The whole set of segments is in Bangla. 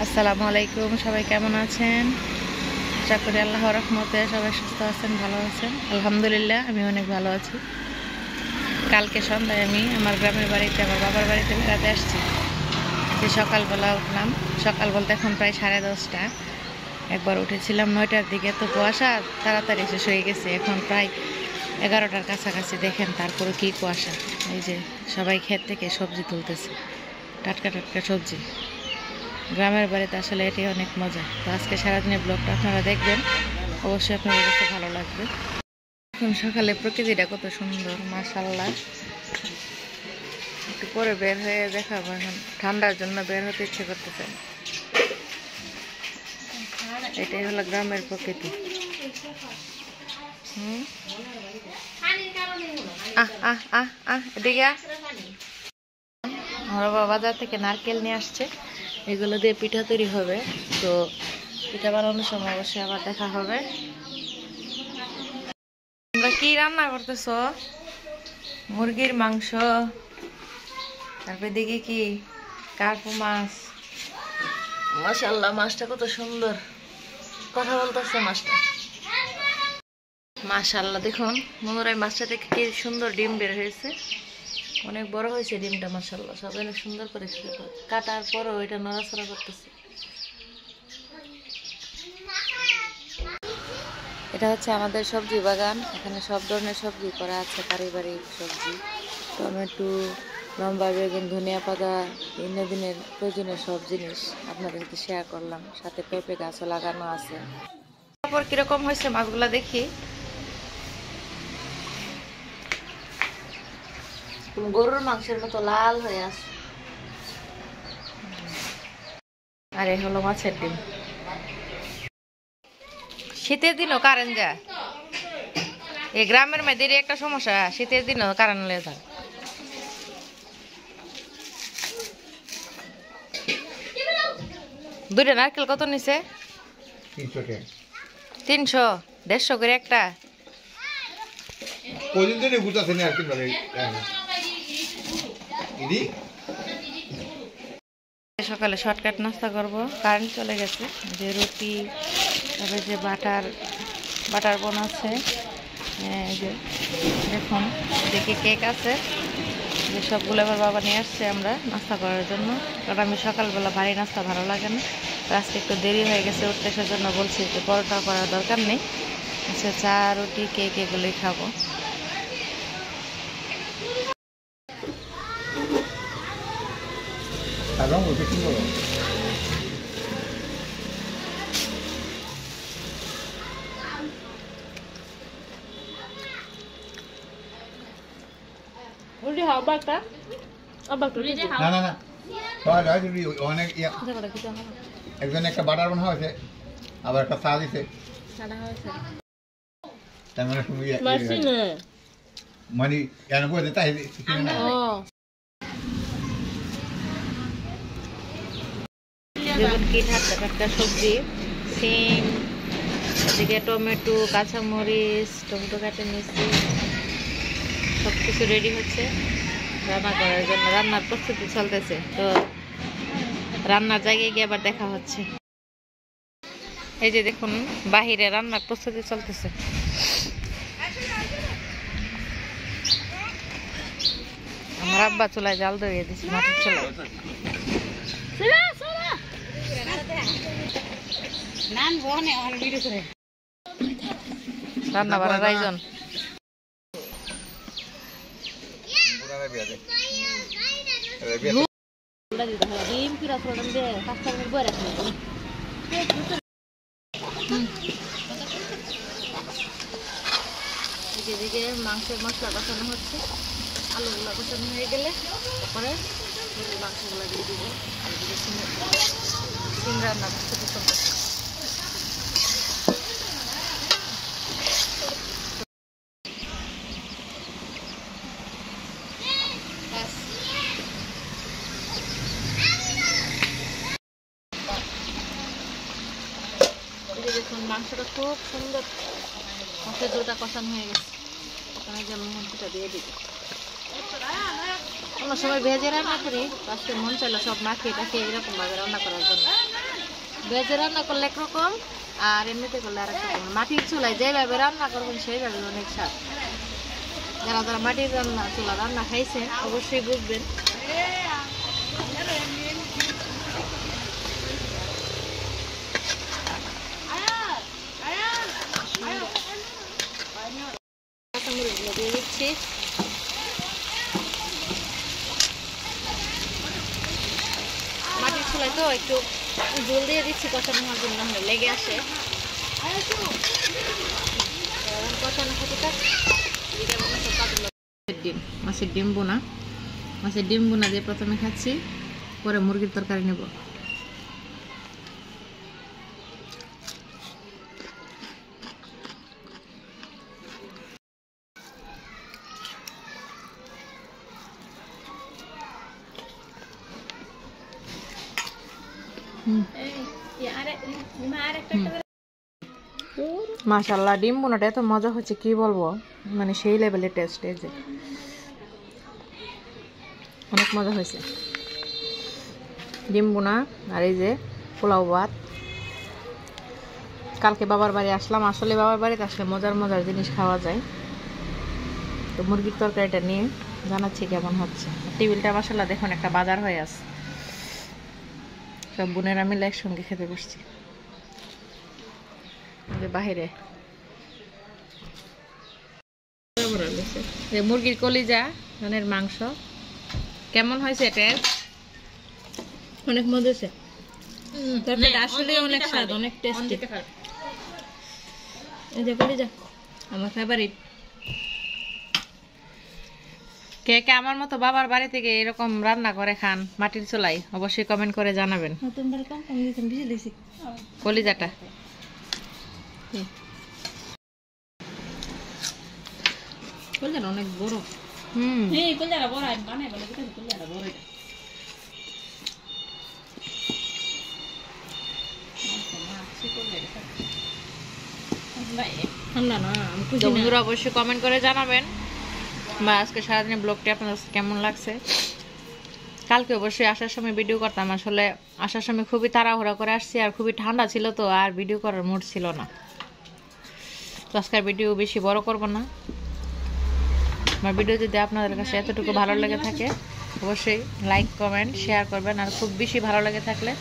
আসসালামু আলাইকুম, সবাই কেমন আছেন? আশা করি আল্লাহর রহমতে সবাই সুস্থ আছেন, ভালো আছেন। আলহামদুলিল্লাহ আমি অনেক ভালো আছি। কালকে সন্ধ্যায় আমি আমার গ্রামের বাড়িতে, আমার বাবার বাড়িতে বেড়াতে আসছি। যে সকালবেলা উঠলাম, সকাল বলতে এখন প্রায় 10:30। একবার উঠেছিলাম 9টার দিকে, তো কুয়াশা তাড়াতাড়ি শেষ হয়ে গেছে। এখন প্রায় 11টার কাছাকাছি। দেখেন তারপরে কি কুয়াশা। এই যে সবাই ক্ষেত থেকে সবজি তুলতেছে, টাটকা টাটকা সবজি। গ্রামের বাড়িতে আসলে এটাই অনেক মজা। তো আজকে সারাদিনের ব্লগটা আপনারা দেখবেন, অবশ্যই আপনাদের কাছে ভালো লাগবে। এখন সকালে প্রকৃতিটা কত সুন্দর, মাশাআল্লাহ। একটু পরে বের হয়ে দেখাবো। এখন ঠান্ডার জন্য বের হতে ইচ্ছে করতেছে। এটাই হলো গ্রামের প্রকৃতি। এদিকে আমার বাবা বাজার থেকে নারকেল নিয়ে আসছে, এগুলো দিয়ে পিঠা তৈরি হবে। তো পিঠা বানানোর সময় অবশ্যই আবার দেখা হবে। তোমরা কি রান্না করতেছো? মুরগির মাংস, তারপরে দিকে কি কার্পু মাছ। মাশাআল্লাহ, মাছটা কত সুন্দর কথা বলতেছে মাছটা। মাশাআল্লাহ, দেখুন মনোরাই মাছটা থেকে কি সুন্দর ডিম বের হয়েছে। অনেক বড় হয়েছে ডিমটা, মাশাআল্লাহ। সব অনেক সুন্দর করে কাটার পরও এটা নড়াচড়া করতেছে। এটা হচ্ছে আমাদের সবজি বাগান। এখানে সব ধরনের সবজি করা আছে, পারিবারিক সবজি, টমেটো, লম্বা বেগুন, ধনিয়া পাতা, দিনের প্রয়োজনীয় সব জিনিস আপনাদেরকে শেয়ার করলাম। সাথে পেঁপে গাছও লাগানো আছে। তারপর কিরকম হয়েছে মাছগুলা দেখি। গরুর মাংসের মতো লাল হয়ে আছে। আর এই হলো মাছের ডিম। শীতের দিনও কারেন্ট যায়। এই গ্রামের মেয়েদের একটা সমস্যা, শীতের দিনও কারেন্ট লেগে যায়। দুইটা নারকেল কত নিছে? 300, 150 করে একটা। সকালে শর্টকাট নাস্তা করব, কারেন্ট চলে গেছে। যে রুটি, তারপরে যে বাটার বোন আছে, যে দেখুন দেখি কেক আছে, যে সবগুলো আমার বাবা নিয়ে আসছে আমরা নাস্তা করার জন্য। কারণ আমি সকালবেলা ভারী নাস্তা ভালো লাগে না। আজকে একটু দেরি হয়ে গেছে উঠতে, সেজন্য বলছি যে পরোটা করার দরকার নেই, আচ্ছা চা রুটি কেক এগুলোই খাবো। একজন একটা বাটার বানা হয়েছে, আবার একটা চা দিছে। মানে টাটকা সবজি, সিম, এদিকে টমেটো, কাঁচামরিচ, টমেটো কাটে নিয়েছি। সবকিছু রেডি হচ্ছে রান্না করার জন্য। রান্নার প্রস্তুতি চলতেছে। তো রান্নার জায়গায় গিয়ে আবার দেখা হচ্ছে। এই যে দেখুন বাহিরে রান্নার প্রস্তুতি চলতেছে। আমার আব্বা চুলায় জাল ধরিয়ে দিচ্ছে, মাটির চুলায়। রান্না বাড়ার আয়োজন। এদিকে মাংসের মশলা কষানো হচ্ছে। আলুগুলো কষানো হয়ে গেলে তারপরে মাংসগুলো দিয়ে দিব। সিম রান্না প্রস্তুতি চলতেছে। দেখুন মাংসটা খুব সুন্দর, মাংসের ঝোলটা কষানো হয়ে গেছে। ওখানে যে মাংসটা দিয়ে দিব। অন্য সময় ভেজে রান্না করি, আজকে মন চাইলো সব মাখিয়ে টাখিয়ে এরকম ভাবে রান্না করার জন্য। ভেজে রান্না করলে একরকম আর এমনিতে করলে আর একরকম। মাটির চুলায় যেভাবে রান্না করবেন সেইভাবে অনেক স্বাদ। যারা যারা মাটির চুলা রান্না খাইছেন অবশ্যই বুঝবেন। কাঁচামরিচগুলো দিয়ে দিচ্ছি। মাটির চুলায় তো একটু জল দিয়ে দিচ্ছি কষানো হওয়ার জন্য, হলে লেগে আসে। কষানো হতে থাক। ডিম, মাছের ডিম বোনা। মাছের ডিম বোনা দিয়ে প্রথমে খাচ্ছি, পরে মুরগির তরকারি নেব। মাশাআল্লাহ, ডিম বোনাটা এত মজা হচ্ছে কি বলবো, মানে সেই লেভেলের টেস্ট। এই যে অনেক মজা হয়েছে ডিম বোনা। আর এই যে পোলাও ভাত। কালকে বাবার বাড়ি আসলাম, আসলে বাবার বাড়িতে আসলে মজার মজার জিনিস খাওয়া যায়। তো মুরগির তরকারিটা নিয়ে জানাচ্ছি কেমন হচ্ছে। টেবিলটা মাশাআল্লাহ দেখুন একটা বাজার হয়ে আছে। সব বোনেরা মিলে একসঙ্গে খেতে বসছি বাহিরে। মুরগির কলিজা, ধানের মাংস কেমন হয়েছে? টেস্ট অনেক মজা হয়েছে। আসলে অনেক স্বাদ, অনেক টেস্টি। এই যে কলিজা আমার ফেভারিট। কে কে আমার মতো বাবার বাড়ি থেকে এরকম রান্না করে খান মাটির চুলাই, অবশ্যই কমেন্ট করে জানাবেন। কলিজাটা অনেক বড়। বন্ধুরা অবশ্যই কমেন্ট করে জানাবেন বা আজকে সারাদিনের ব্লগটি আপনার কেমন লাগছে। কালকে অবশ্যই আসার সময় ভিডিও করতাম, আসলে আসার সময় খুবই তাড়াহুড়া করে আসছি আর খুবই ঠান্ডা ছিল, তো আর ভিডিও করার মুড ছিল না। তো আজকের ভিডিও বেশি বড় করব না। আমার ভিডিও যদি আপনাদের কাছে এতটুকু ভালো লেগে থাকে অবশ্যই লাইক কমেন্ট শেয়ার করবেন, আর খুব বেশি ভালো লেগে থাকলে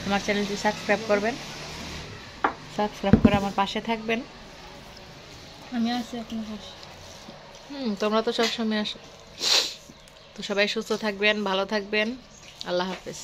আমার চ্যানেলটি সাবস্ক্রাইব করবেন। সাবস্ক্রাইব করে আমার পাশে থাকবেন। আমি আছি আপনার পাশে। তোমরা তো সবসময় আসো। তো সবাই সুস্থ থাকবেন, ভালো থাকবেন। আল্লাহ হাফেজ।